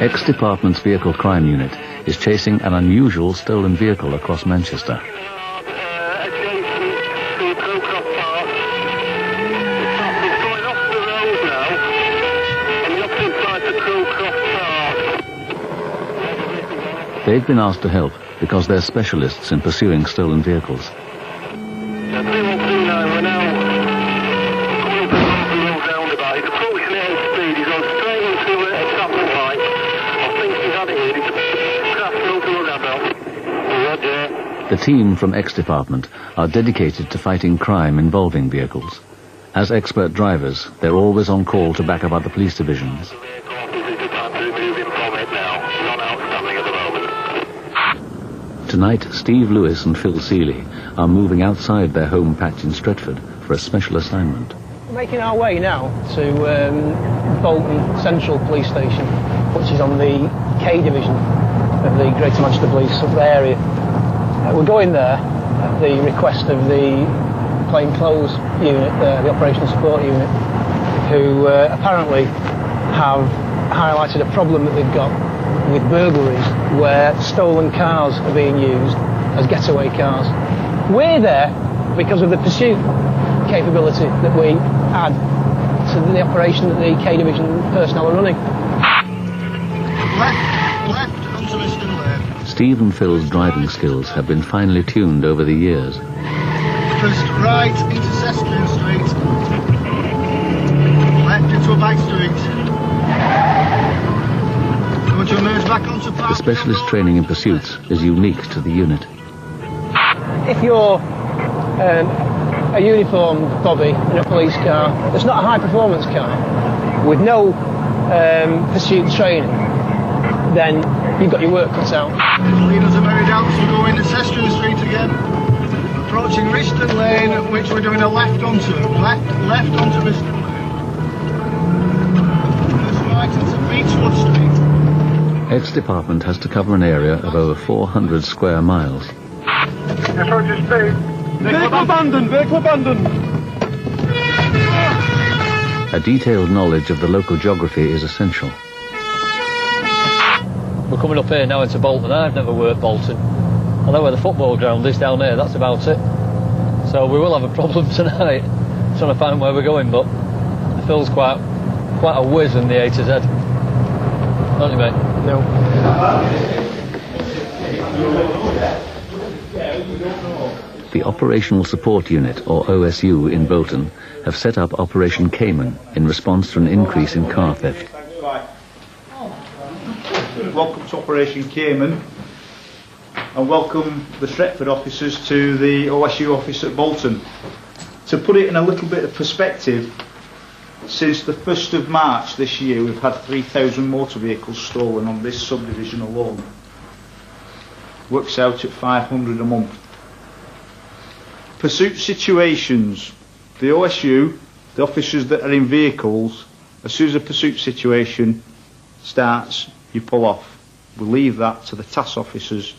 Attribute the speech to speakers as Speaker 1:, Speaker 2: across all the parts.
Speaker 1: Ex-Department's Vehicle Crime Unit is chasing an unusual stolen vehicle across Manchester. They've been asked to help because they're specialists in pursuing stolen vehicles. The team from Ex-Department are dedicated to fighting crime involving vehicles. As expert drivers, they're always on call to back up other police divisions. Tonight, Steve Lewis and Phil Seeley are moving outside their home patch in Stretford for a special assignment.
Speaker 2: We're making our way now to Bolton Central Police Station, which is on the K Division of the Greater Manchester Police area. We're going there at the request of the plainclothes unit, the Operational Support Unit, who apparently have highlighted a problem that they've got with burglaries where stolen cars are being used as getaway cars. We're there because of the pursuit capability that we add to the operation that the K Division personnel are running.
Speaker 3: Left onto Mr. Lane.
Speaker 1: Steve and Phil's driving skills have been finely tuned over the years.
Speaker 3: First right into Seskin Street. Left into a back street. Going to emerge back onto Park.
Speaker 1: The specialist training in pursuits is unique to the unit.
Speaker 2: If you're a uniformed bobby in a police car that's not a high-performance car with no pursuit training, then you've got your work cut out.
Speaker 3: Leaders are very down to go into Seskin Street again. Approaching Riston Lane, which we're doing a left onto. Left onto Riston Lane. First right into Beechwood Street.
Speaker 1: Ex-Department has to cover an area of over 400 square miles.
Speaker 3: Vehicle abandoned! Vehicle abandoned!
Speaker 1: A detailed knowledge of the local geography is essential.
Speaker 4: We're coming up here now into Bolton. I've never worked Bolton. I know where the football ground is down there, that's about it. So we will have a problem tonight trying to find where we're going, but Phil's quite a whiz in the A to Z. Don't you, mate?
Speaker 2: No.
Speaker 1: The Operational Support Unit, or OSU, in Bolton have set up Operation Cayman in response to an increase in car theft.
Speaker 5: Welcome to Operation Cayman, and welcome the Stretford officers to the OSU office at Bolton. To put it in a little bit of perspective, since the 1st of March this year we've had 3,000 motor vehicles stolen on this subdivision alone. Works out at 500 a month. Pursuit situations. The OSU, the officers that are in vehicles, as soon as a pursuit situation starts, you pull off. We leave that to the TAS officers.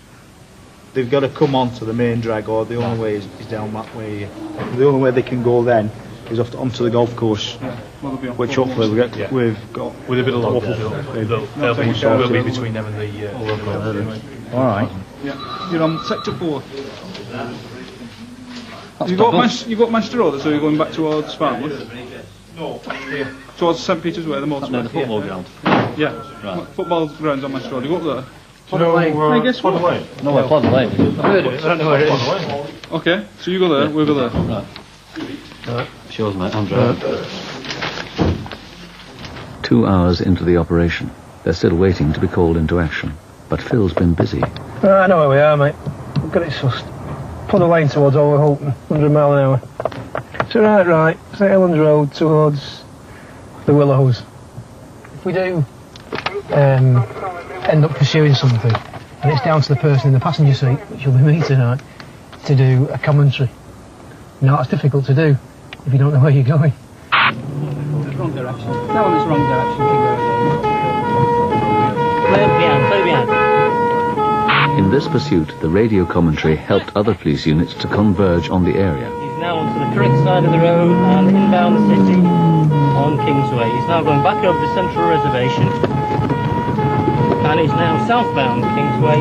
Speaker 5: They've got to come on to the main drag, or the only way is down that way. The only way they can go then is onto the golf course, which hopefully we've got
Speaker 6: with a bit of luck. They'll be between them and the local.
Speaker 5: All right.
Speaker 7: Yeah, you're on sector 4. You got Manchester Road, so you're going back towards Farnworth?
Speaker 5: No.
Speaker 7: Towards St Peter's Way, the motorway.
Speaker 6: No, the football ground.
Speaker 7: Yeah.
Speaker 6: Right.
Speaker 7: Football grounds on Manchester Road. You go up there.
Speaker 2: I guess what?
Speaker 4: No, we're Plodder Lane. I've heard of it, I don't know where it is.
Speaker 7: Okay, so you go there, we'll go there.
Speaker 4: Right. Shows, mate, I'm driving.
Speaker 1: 2 hours into the operation, they're still waiting to be called into action. But Phil's been busy.
Speaker 2: I know where we are, mate. We've got it sussed. Plodder Lane towards Overholton, 100 mile an hour. So right, St Helens Road towards the Willows. If we do end up pursuing something, and it's down to the person in the passenger seat, which will be me tonight, to do a commentary. Now that's difficult to do if you don't know where you're going.
Speaker 8: Wrong direction. That one is wrong direction.
Speaker 2: Play behind.
Speaker 1: In this pursuit, the radio commentary helped other police units to converge on the area.
Speaker 8: He's now onto the correct side of the road and inbound the city on Kingsway. He's now going back over the central reservation. and is now southbound Kingsway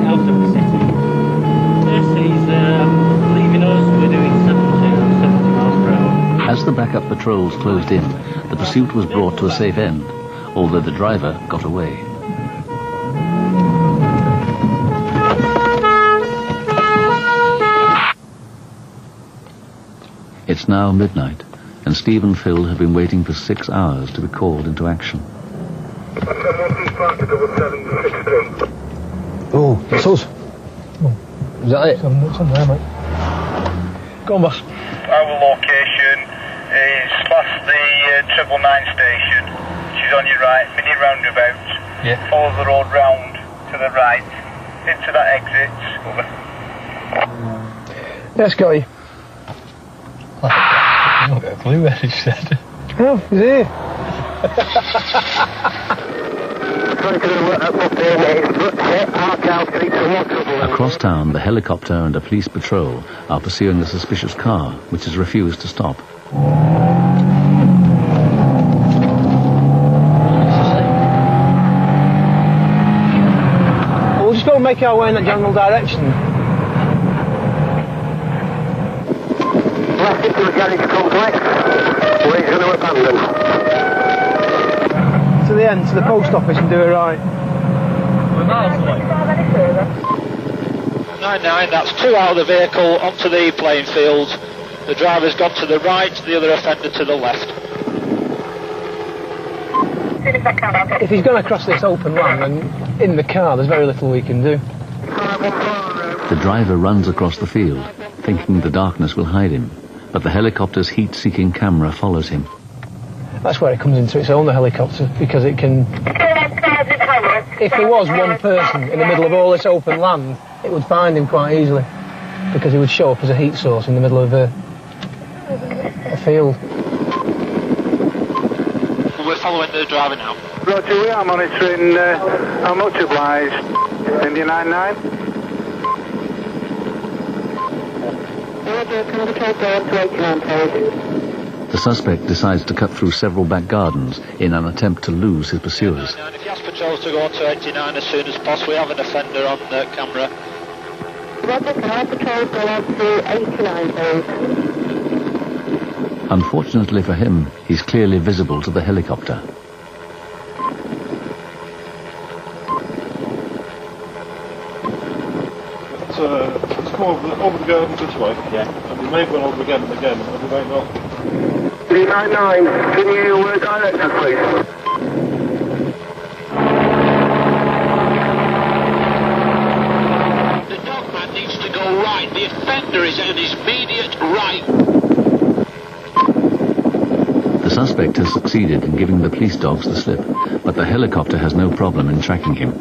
Speaker 8: out of the city. Yes, he's leaving us. We're doing 70 miles per hour.
Speaker 1: As the backup patrols closed in, the pursuit was brought to a safe end, although the driver got away. It's now midnight, and Steve and Phil have been waiting for 6 hours to be called into action.
Speaker 2: Oh, that's us. Is that it? It's on there, mate. Go on, boss.
Speaker 9: Our location is past the 999 station. She's on your right, mini roundabout.
Speaker 4: Yeah.
Speaker 9: Follow the road round to the right, into that exit. Over.
Speaker 2: Yes, got you.
Speaker 4: I've not got a clue where he said.
Speaker 2: Oh, he's here.
Speaker 1: Across town, the helicopter and a police patrol are pursuing a suspicious car, which has refused to stop.
Speaker 2: Well, we'll just go and make our way in that general direction.
Speaker 9: Left into the garage complex, where he's going to abandon.
Speaker 2: To the end, to the post office, and do it right.
Speaker 4: We're miles away.
Speaker 10: 99, that's 2 out of the vehicle onto the playing field. The driver's gone to the right, the other offender to the left.
Speaker 2: If he's going to cross this open land, then in the car, there's very little we can do.
Speaker 1: The driver runs across the field, thinking the darkness will hide him, but the helicopter's heat-seeking camera follows him.
Speaker 2: That's where it comes into its own, the helicopter, because it can... If there was one person in the middle of all this open land, it would find him quite easily, because he would show up as a heat source in the middle of a field.
Speaker 10: We're following the driver now.
Speaker 9: Roger, we are monitoring, how much obliged? India 99?
Speaker 1: The suspect decides to cut through several back gardens in an attempt to lose his pursuers.
Speaker 10: If you ask patrols to go on to 89 as soon as possible, we have an offender on the camera.
Speaker 11: Roger, can our patrols go on to 89, please?
Speaker 1: Unfortunately for him, he's clearly visible to the helicopter.
Speaker 7: Let's come over the gardens this way. Yeah. And we may go over again and again, and we might not.
Speaker 9: 399, can you direct us, please?
Speaker 10: The dogman needs to go right. The offender is at his immediate right.
Speaker 1: The suspect has succeeded in giving the police dogs the slip, but the helicopter has no problem in tracking him.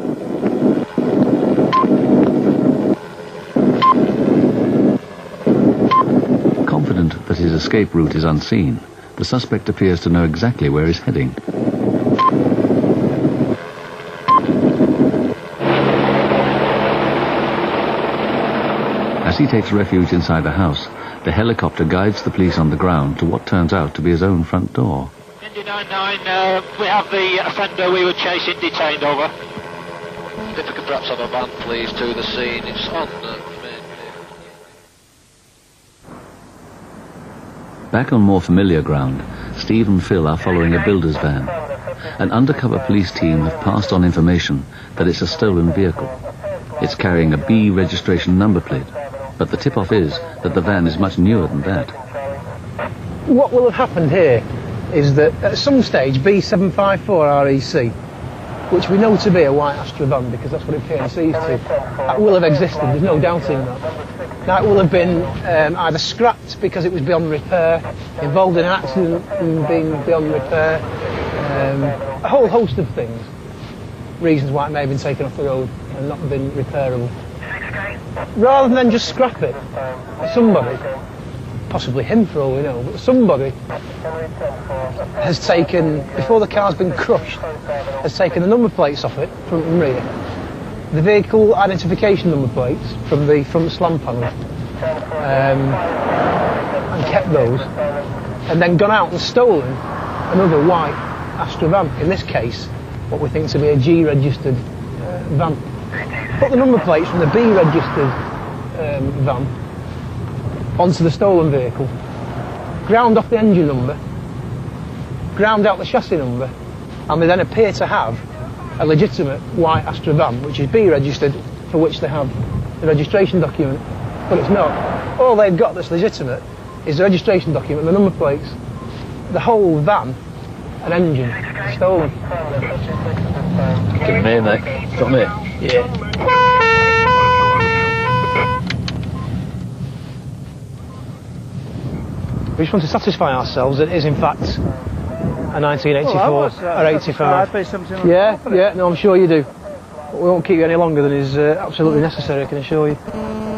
Speaker 1: Confident that his escape route is unseen, the suspect appears to know exactly where he's heading. As he takes refuge inside the house, the helicopter guides the police on the ground to what turns out to be his own front door.
Speaker 10: India 99, we have the offender we were chasing detained, over. If we could perhaps have a van, please, to the scene. It's on the main.
Speaker 1: Back on more familiar ground, Steve and Phil are following a builder's van. An undercover police team have passed on information that it's a stolen vehicle. It's carrying a B registration number plate, but the tip-off is that the van is much newer than that.
Speaker 2: What will have happened here is that at some stage B754 REC, which we know to be a white Astra van because that's what it PNCs to, that will have existed, there's no doubting that. Now it will have been either scrapped because it was beyond repair, involved in an accident and being beyond repair, a whole host of things, reasons why it may have been taken off the road and not been repairable. Rather than just scrap it, somebody, possibly him for all we know, but somebody has taken, before the car's been crushed, has taken the number plates off it, front and rear, the vehicle identification number plates from the front slam panel, and kept those, and then gone out and stolen another white Astra van, in this case what we think to be a G-registered van. Put the number plates from the B-registered van onto the stolen vehicle, ground off the engine number, ground out the chassis number, and they then appear to have a legitimate white Astra van, which is B-registered, for which they have the registration document, but it's not. All they've got that's legitimate is the registration document, the number plates. The whole van and engine stolen.
Speaker 4: Give me, mate. Got me?
Speaker 2: Yeah. We just want to satisfy ourselves that it is in fact a 1984 or 85. Yeah, no, I'm sure you do. But we won't keep you any longer than is absolutely necessary, I can assure you.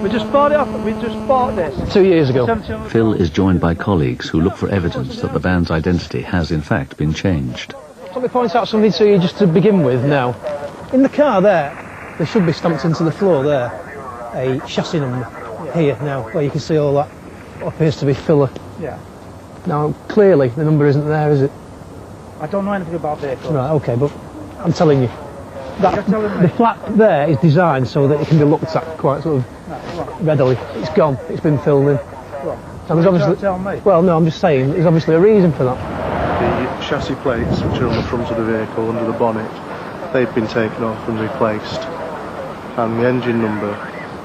Speaker 12: We just bought it off. We just bought this
Speaker 2: 2 years ago.
Speaker 1: Phil is joined by colleagues who look for evidence that the van's identity has in fact been changed.
Speaker 2: Let me point out something to you just to begin with now. In the car there should be stamped into the floor there a chassis number here now, where you can see all that what appears to be filler.
Speaker 12: Yeah.
Speaker 2: Now clearly the number isn't there, is it?
Speaker 12: I don't know anything about vehicles.
Speaker 2: Right, okay, but I'm telling you. That, the flap there is designed so that it can be looked at quite sort of readily. It's gone, it's been filled in. And there's obviously,
Speaker 12: tell me?
Speaker 2: well, no, I'm just saying, there's obviously a reason for that.
Speaker 7: The chassis plates, which are on the front of the vehicle under the bonnet, they've been taken off and replaced. And the engine number,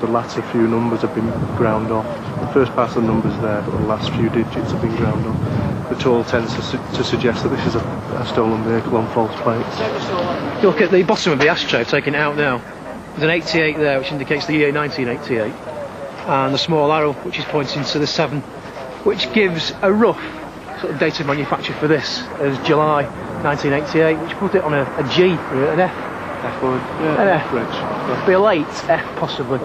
Speaker 7: the latter few numbers have been ground off. The first part of the number's there, but the last few digits have been ground off, which all tends to suggest that this is a stolen vehicle on false plates.
Speaker 2: If you look at the bottom of the ashtray, I've taken it out now. There's an 88 there, which indicates the year 1988, and a small arrow, which is pointing to the 7, which gives a rough sort of date of manufacture for this as July 1988, which put it on a G or an F.
Speaker 7: F or
Speaker 2: an F.
Speaker 7: It'll
Speaker 2: be a late F, possibly.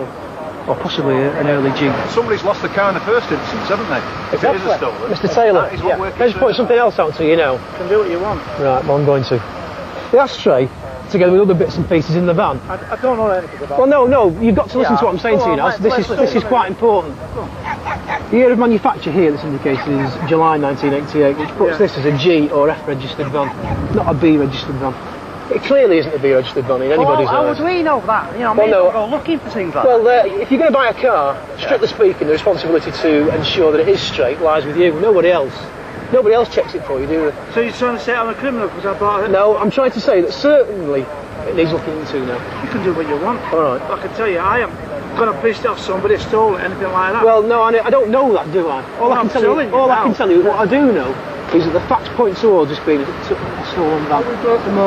Speaker 2: Or possibly an early G.
Speaker 13: Somebody's lost the car in the first instance, haven't they? If it is a stolen.
Speaker 2: Mr. Taylor,
Speaker 13: Can I
Speaker 2: just point something else out to you now.
Speaker 12: You can do what you want.
Speaker 2: Right, well, I'm going to. The ashtray, together with other bits and pieces in the van.
Speaker 12: I don't know anything about
Speaker 2: Well, no, you've got to listen to what I'm saying to you now. This is quite important. The year of manufacture here that's indicated is July 1988, which puts this as a G or F registered van, not a B registered van. It clearly isn't a B registered van in anybody's eyes.
Speaker 12: How would we know that? You know, go looking for things like
Speaker 2: that. Well, if you're going to buy a car, strictly speaking, the responsibility to ensure that it is straight lies with you, nobody else. Nobody else checks it for you, do they?
Speaker 12: So you're trying to say I'm a criminal because I bought it?
Speaker 2: No, I'm trying to say that certainly it needs looking into now.
Speaker 12: You can do what you want.
Speaker 2: All right.
Speaker 12: I can tell you, I am going to piss off somebody stole anything like that.
Speaker 2: Well, no, I don't know that, do I? All I can tell you, what I do know, is that the facts point towards this being a stolen van.
Speaker 12: You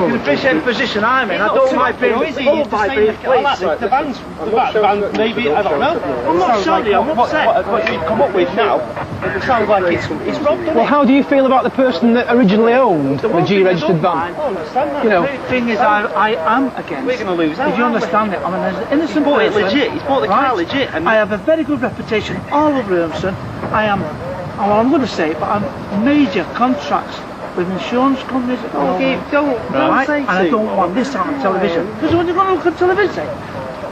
Speaker 12: can appreciate the position I'm in. I don't mind being pulled by being police.
Speaker 13: The van, maybe, I don't know.
Speaker 12: I'm not sorry, I'm upset.
Speaker 13: What you've come up with now, it sounds like it's robbed.
Speaker 2: Well, how do you feel about the person that originally owned the G-registered van?
Speaker 12: I understand that. You know, the thing is, I am against.
Speaker 13: We're going to lose out.
Speaker 12: If you understand it, I'm an innocent person.
Speaker 13: He's bought the car legit.
Speaker 12: I have a very good reputation all over Urmston. I am. Well, I'm going to say it, but I'm major contracts with insurance companies.
Speaker 13: Okay, don't say
Speaker 12: and I don't want this on television. Because when you're going to look at television,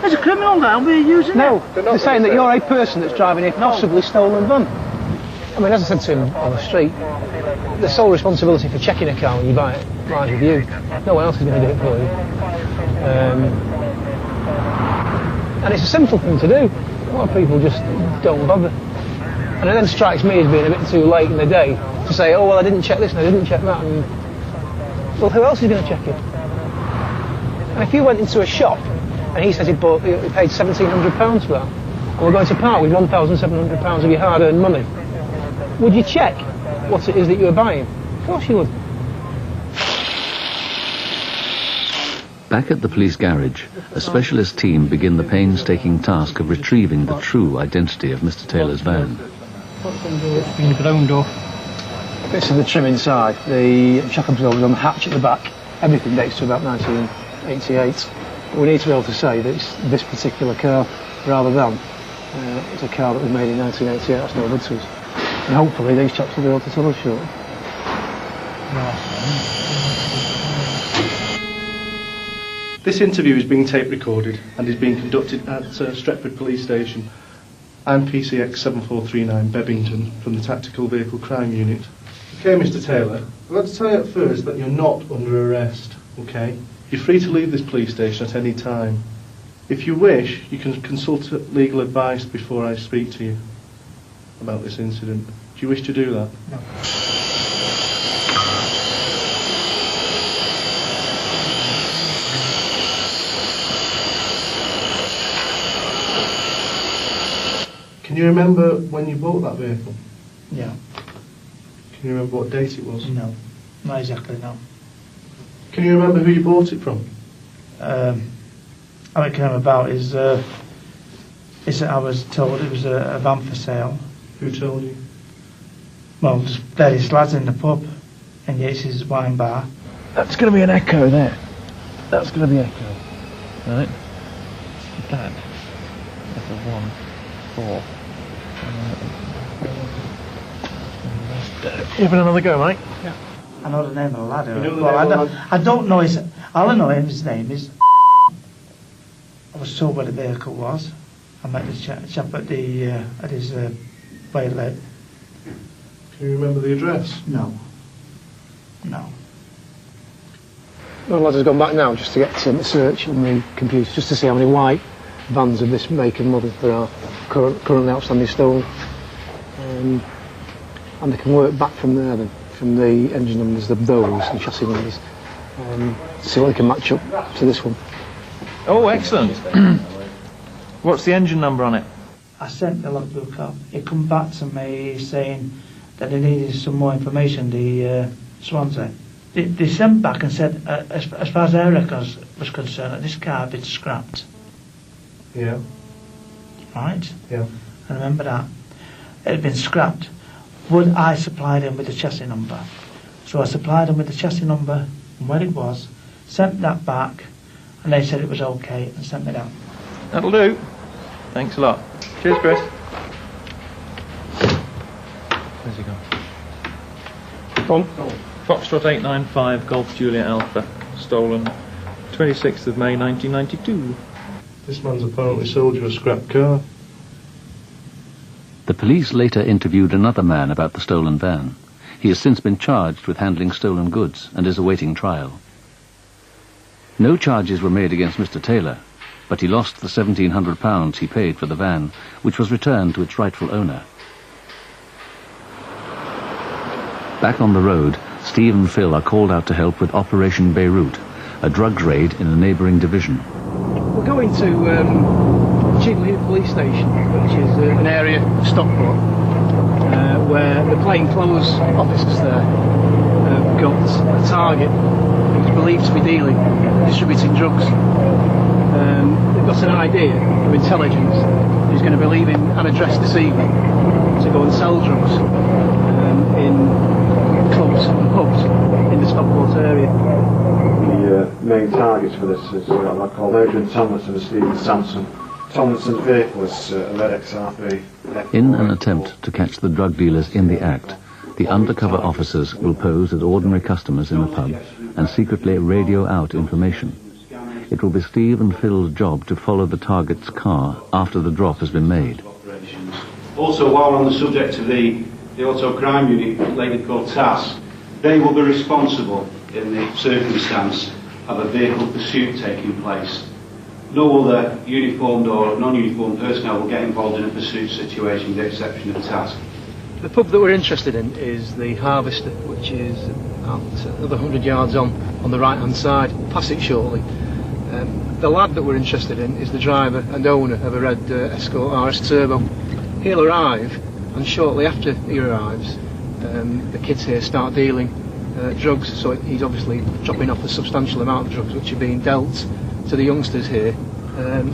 Speaker 12: there's a criminal now and we're using it.
Speaker 2: No, they're saying that you're a person that's driving a possibly stolen van. I mean, as I said to him on the street, the sole responsibility for checking a car when you buy it lies with you. No one else is going to do it for you. And it's a simple thing to do. A lot of people just don't bother. And it then strikes me as being a bit too late in the day to say, oh, well, I didn't check this and I didn't check that. And, well, who else is going to check it? And if you went into a shop and he says he paid £1,700 for that, and we're going to part with £1,700 of your hard-earned money, would you check what it is that you were buying? Of course you would.
Speaker 1: Back at the police garage, a specialist team begin the painstaking task of retrieving the true identity of Mr. Taylor's van.
Speaker 2: It's been ground off. Bits of the trim inside, the shock absorbers on the hatch at the back, everything dates to about 1988. But we need to be able to say that it's this particular car rather than it's a car that was made in 1988. That's no good to us. And hopefully these chaps will be able to tell us shortly.
Speaker 7: This interview is being tape recorded and is being conducted at Stretford Police Station. I'm PCX 7439 Bebbington from the Tactical Vehicle Crime Unit. Okay, Mr. Taylor, I'd like to tell you at first that you're not under arrest. Okay? You're free to leave this police station at any time. If you wish, you can consult legal advice before I speak to you about this incident. Do you wish to do that?
Speaker 12: No.
Speaker 7: Can you remember when you bought that vehicle?
Speaker 12: Yeah.
Speaker 7: Can you remember what date it was?
Speaker 12: No. Not exactly, no.
Speaker 7: Can you remember who you bought it from?
Speaker 12: How it came about is that I was told it was a van for sale.
Speaker 7: Who told you?
Speaker 12: Well, just various lads in the pub in Yates's wine bar.
Speaker 4: That's going to be an Echo there. That's going to be Echo. Right. That. That's a 1, 4. You having another go, mate?
Speaker 12: Yeah. I know the name of the lad.
Speaker 7: You know the
Speaker 12: well,
Speaker 7: name of the lad?
Speaker 12: I don't know his. All I know his name is. I was told where the vehicle was. I met the chap at the at his waylay.
Speaker 7: Can you remember the address?
Speaker 12: No. No.
Speaker 2: The lad has gone back now just to get a search on the computer, just to see how many white vans of this make and model there are currently outstanding stolen. And they can work back from there then, from the engine numbers, those and chassis numbers, see what they can match up to this one.
Speaker 13: Oh, excellent. What's the engine number on it?
Speaker 12: I sent the logbook up. It come back to me saying that they needed some more information, the Swansea. They sent back and said, as far as their records was concerned, that this car had been scrapped.
Speaker 7: Yeah.
Speaker 12: Right?
Speaker 7: Yeah.
Speaker 12: I remember that. It had been scrapped. Would I supply them with the chassis number? So I supplied them with the chassis number and where it was, sent that back, and they said it was okay and sent me that.
Speaker 13: That'll do. Thanks a lot. Cheers, Chris. Where's he gone? Foxtrot 895 Golf Juliet Alpha, stolen 26th of May 1992.
Speaker 7: This man's apparently sold you a scrap car.
Speaker 1: The police later interviewed another man about the stolen van. He has since been charged with handling stolen goods and is awaiting trial. No charges were made against Mr. Taylor, but he lost the £1,700 he paid for the van, which was returned to its rightful owner. Back on the road, Steve and Phil are called out to help with Operation Beirut, a drugs raid in a neighbouring division.
Speaker 2: We're going to Chidley Police Station, which is an area of Stockport, where the plainclothes officers there have got a target who's believed to be distributing drugs. They've got an idea of intelligence who's going to be leaving an address this evening to go and sell drugs in clubs and pubs in the Stockport area.
Speaker 14: The main targets for this is a lad called Adrian Tomlinson and Stephen Sampson. Tomlinson's vehicle is a red XRP.
Speaker 1: In an attempt to catch the drug dealers in the act, the undercover officers will pose as ordinary customers in a pub and secretly radio out information. It will be Steve and Phil's job to follow the target's car after the drop has been made.
Speaker 5: Also, while we're on the subject of the auto crime unit, a lady called TAS, they will be responsible in the circumstance of a vehicle pursuit taking place. No other uniformed or non-uniformed personnel will get involved in a pursuit situation with the exception of TAS.
Speaker 2: The pub that we're interested in is the Harvester, which is another 100 yards on the right-hand side. We'll pass it shortly. The lad that we're interested in is the driver and owner of a red Escort RS Turbo. He'll arrive, and shortly after he arrives, the kids here start dealing drugs, so he's obviously dropping off a substantial amount of drugs which are being dealt to the youngsters here.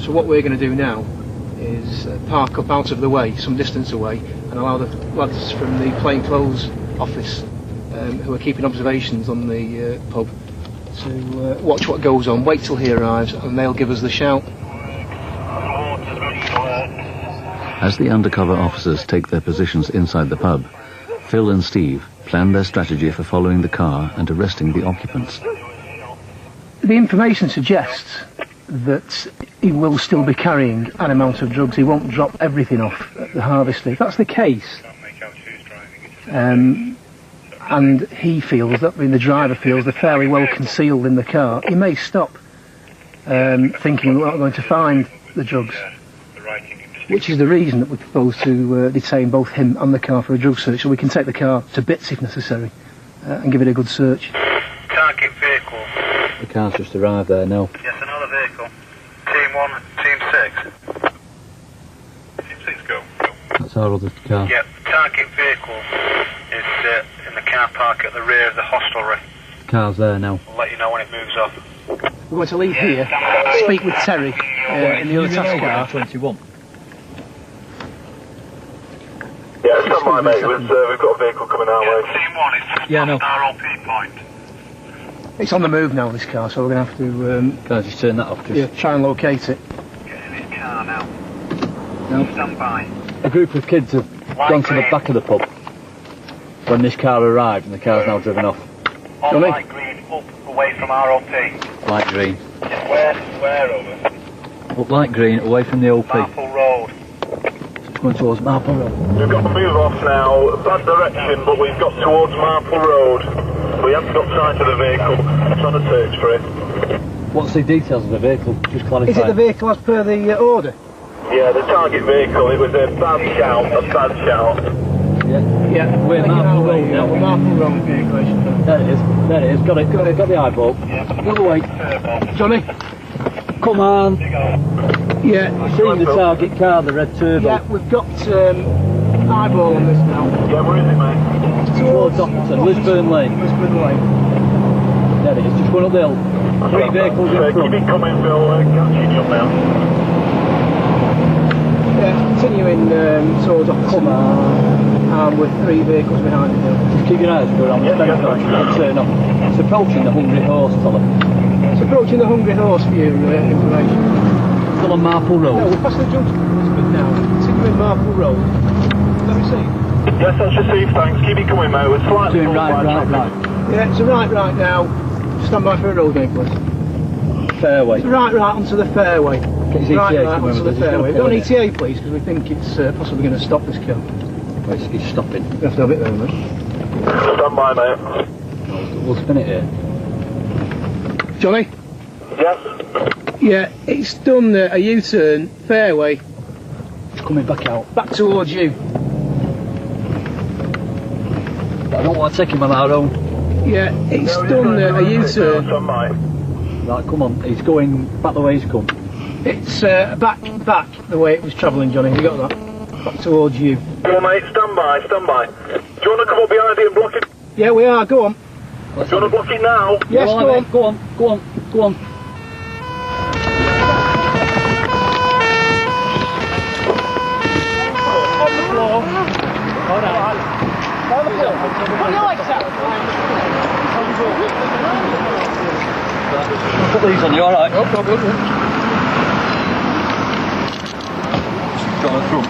Speaker 2: So what we're going to do now is park up out of the way, some distance away, and allow the lads from the plainclothes office who are keeping observations on the pub to watch what goes on, wait till he arrives, and they'll give us the shout.
Speaker 1: As the undercover officers take their positions inside the pub, Phil and Steve plan their strategy for following the car and arresting the occupants.
Speaker 2: The information suggests that he will still be carrying an amount of drugs. He won't drop everything off at the Harvester. If that's the case, and he feels that, I mean, the driver feels they're fairly well concealed in the car, he may stop, thinking we're not going to find the drugs. Which is the reason that we propose to detain both him and the car for a drug search, so we can take the car to bits if necessary, and give it a good search.
Speaker 9: Target vehicle.
Speaker 4: The car's just arrived there now.
Speaker 9: Yes, another vehicle. Team 1, Team 6. Team 6, go.
Speaker 4: That's our other car.
Speaker 9: Yep, target vehicle is in the car park at the rear of the hostelry.
Speaker 4: Car's there now.
Speaker 9: We'll let you know when it moves off.
Speaker 2: We're going to leave here, speak with Terry in the other task car.
Speaker 4: 21.
Speaker 9: Yeah, stand by, mate. We've got a vehicle coming our way. Team 1 is just RLP point.
Speaker 2: It's on the move now, this car, so we're going to have to...
Speaker 4: Can I just turn that off?
Speaker 2: Yeah, try and locate it.
Speaker 9: Get in this car now.
Speaker 4: No.
Speaker 9: Stand by.
Speaker 4: A group of kids have gone to the back of the pub when this car arrived, and the car's now driven off.
Speaker 9: On light green, up, away from RLP.
Speaker 4: Light green.
Speaker 9: Where over?
Speaker 4: Up light green, away from the OP.
Speaker 9: Marple Road.
Speaker 4: Going towards Marple Road.
Speaker 9: We've got to move off now, bad direction, but we've got towards Marple Road. We haven't got sight of the vehicle, trying to search for it.
Speaker 4: What's the details of the vehicle? Just clarify.
Speaker 2: Is it the vehicle as per the order?
Speaker 9: Yeah, the target vehicle, it was a bad shout.
Speaker 2: Yeah.
Speaker 4: We're Marple Road now.
Speaker 2: We're Marple Road vehicle.
Speaker 4: There it is, got the eyeball. Go away.
Speaker 2: Johnny?
Speaker 4: Come on.
Speaker 2: Yeah.
Speaker 4: Seen the target car, the red turbo.
Speaker 2: Yeah, we've got eyeball on this now.
Speaker 9: Yeah, where is it, mate?
Speaker 4: Towards Dockerton, Lisburn Lane. There it is, just going up the hill. 3 vehicles in front.
Speaker 9: Keep it coming, Phil, catching you up now.
Speaker 2: Yeah, continuing towards Dockerton. And with 3 vehicles behind it now.
Speaker 4: Just keep your eyes going on the fence line, don't turn off. It's approaching the Hungry Horse, fella.
Speaker 2: It's approaching the Hungry Horse for your information.
Speaker 4: Still on Marple Road.
Speaker 2: No, we're past the junction of Lisbon now. Continuing Marple Road. Let me see.
Speaker 9: Yes, that's received, thanks. Keep it coming, mate. We're slightly
Speaker 4: doing right.
Speaker 2: Yeah, it's a right now. Stand by for a road name, please.
Speaker 4: Fairway.
Speaker 2: It's right onto the fairway.
Speaker 4: Get his
Speaker 2: Right
Speaker 4: ETA
Speaker 2: onto the fairway. Don't ETA, please, because we think it's possibly going to stop this car.
Speaker 4: Wait, it's stopping.
Speaker 2: We have to have it there, mate.
Speaker 9: Stand by, mate.
Speaker 4: We'll spin it here.
Speaker 2: Johnny?
Speaker 9: Yes?
Speaker 2: Yeah, it's done a U-turn, fairway.
Speaker 4: It's coming back out.
Speaker 2: Back towards you.
Speaker 4: I don't want to take him on our own.
Speaker 2: Yeah, it's done a U-turn.
Speaker 4: Right, come on. He's going back the way he's come.
Speaker 2: It's back the way it was travelling, Johnny. Have you got that? Back towards you.
Speaker 9: Come on, mate. Stand by. Do you want to come up behind it and block it?
Speaker 2: Yeah, we are. Go on.
Speaker 9: Do you want to block it now?
Speaker 2: Yes,
Speaker 4: Go on.
Speaker 2: On the floor. All right. On the floor. Put your legs out.
Speaker 4: Put these on you, alright?
Speaker 2: No problem.
Speaker 4: Got on front.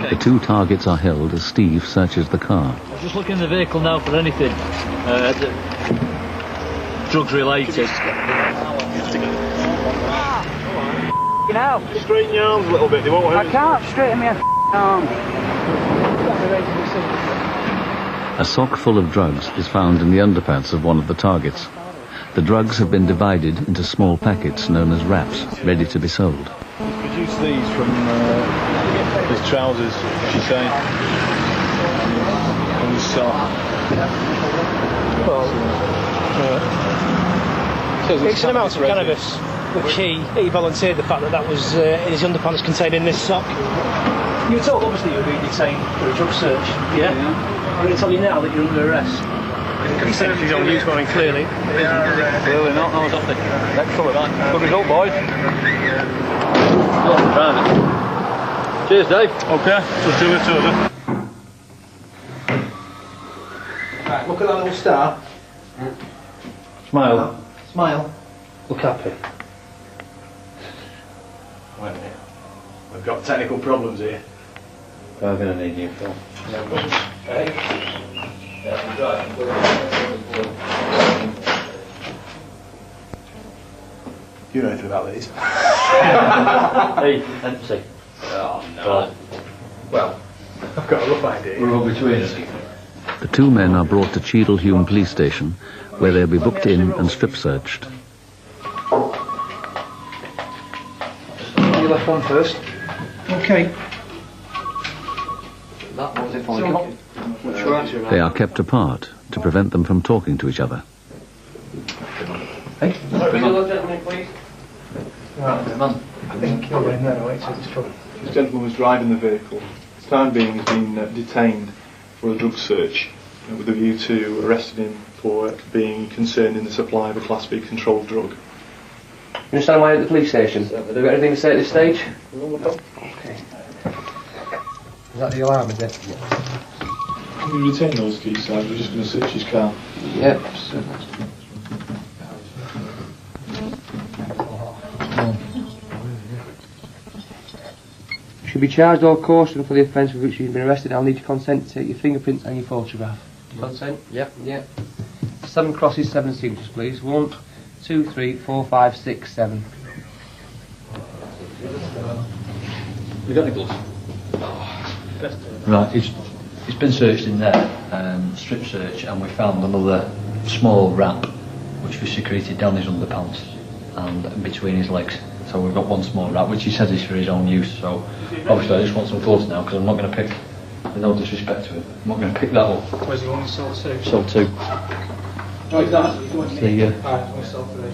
Speaker 1: The 2 targets are held as Steve searches the car.
Speaker 4: I'm just looking in the vehicle now for anything drugs related.
Speaker 11: Now.
Speaker 9: Straighten your arms a little bit, they won't hurt.
Speaker 11: I can't straighten my arms.
Speaker 1: A sock full of drugs is found in the underpants of one of the targets. The drugs have been divided into small packets known as wraps, ready to be sold.
Speaker 6: Produce these from his trousers, she's saying. On his sock.
Speaker 2: It's an amount of cannabis, which he volunteered the fact that was in his underpants containing this sock. You were told, obviously, you were being detained for a drug search. Yeah? I'm going to tell you now that you're under arrest. He's on use warning, clearly.
Speaker 4: Clearly not, that was off the excellent, that. Good result, boys. Cheers, Dave.
Speaker 6: Okay, let's do it over.
Speaker 2: Right, look at that little star.
Speaker 4: Smile.
Speaker 2: Smile.
Speaker 4: Look happy.
Speaker 6: Wait a minute. We've got technical problems here.
Speaker 4: I'm going to need you, Phil.
Speaker 6: You know anything about these?
Speaker 4: Hey, empty.
Speaker 6: Oh no.
Speaker 4: Well,
Speaker 6: I've got a rough idea.
Speaker 4: We're all between us.
Speaker 1: The two men are brought to Cheadle Hulme Police Station, where they'll be booked in and strip searched.
Speaker 2: You left one first. Okay.
Speaker 10: That was it for
Speaker 1: They are kept apart to prevent them from talking to each other.
Speaker 2: Hey?
Speaker 10: gentlemen, please.
Speaker 2: Right, man. I think you're in there, right? So it's trouble.
Speaker 6: This gentleman was driving the vehicle. For the time being, he's been detained for a drug search with a view to arresting him for being concerned in the supply of a Class B controlled drug.
Speaker 15: You understand why you're at the police station? Have you got anything to say at this stage? Okay. Is that the alarm, is it?
Speaker 6: Can we retain those keys, sir? We're just going to search his car.
Speaker 15: Yep. Should be charged or cautioned for the offence with which you've been arrested. I'll need your consent to take your fingerprints and your photograph. Consent? Yep. Yep. 7 crosses, 7 signatures, please. 1, 2, 3, 4, 5, 6, 7.
Speaker 4: We got any gloves? Right, it's been searched in there, strip search, and we found another small wrap which was secreted down his underpants and between his legs. So we've got one small wrap which he says is for his own use. So obviously I just want some gloves now because I'm not going to pick, with no disrespect to him, I'm not going to pick that up.
Speaker 2: Where's he going? Sold 2?
Speaker 4: Sold 2.
Speaker 2: Right, that.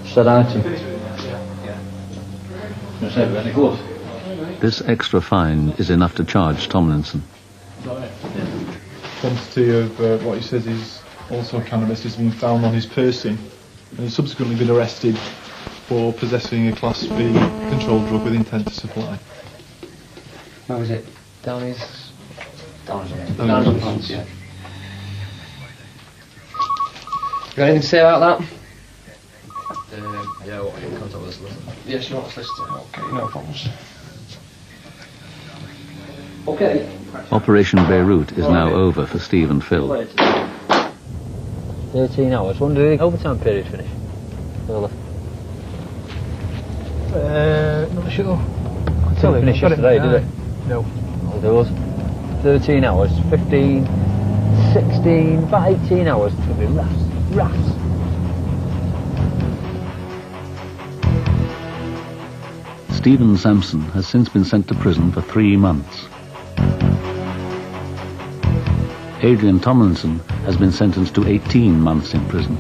Speaker 4: Said item. You say, any gloves?
Speaker 1: This extra fine is enough to charge Tomlinson.
Speaker 6: Quantity of what he says is also cannabis has been found on his person, and he's subsequently been arrested for possessing a Class B controlled drug with intent to supply.
Speaker 15: Where was it? Down his pants, yeah. You got anything to say about that?
Speaker 4: Yeah, what are you in contact with a solicitor?
Speaker 15: Yes, you want a solicitor. Okay, no problems. Okay.
Speaker 1: Operation Beirut is now over for Steve and Phil.
Speaker 4: 13 hours. When did the overtime period finish?
Speaker 2: Not sure.
Speaker 4: Didn't finish yesterday, did it?
Speaker 2: No.
Speaker 4: Oh, there was 13 hours, 15, 16, about 18 hours to be rafts.
Speaker 1: Stephen Sampson has since been sent to prison for 3 months. Adrian Tomlinson has been sentenced to 18 months in prison.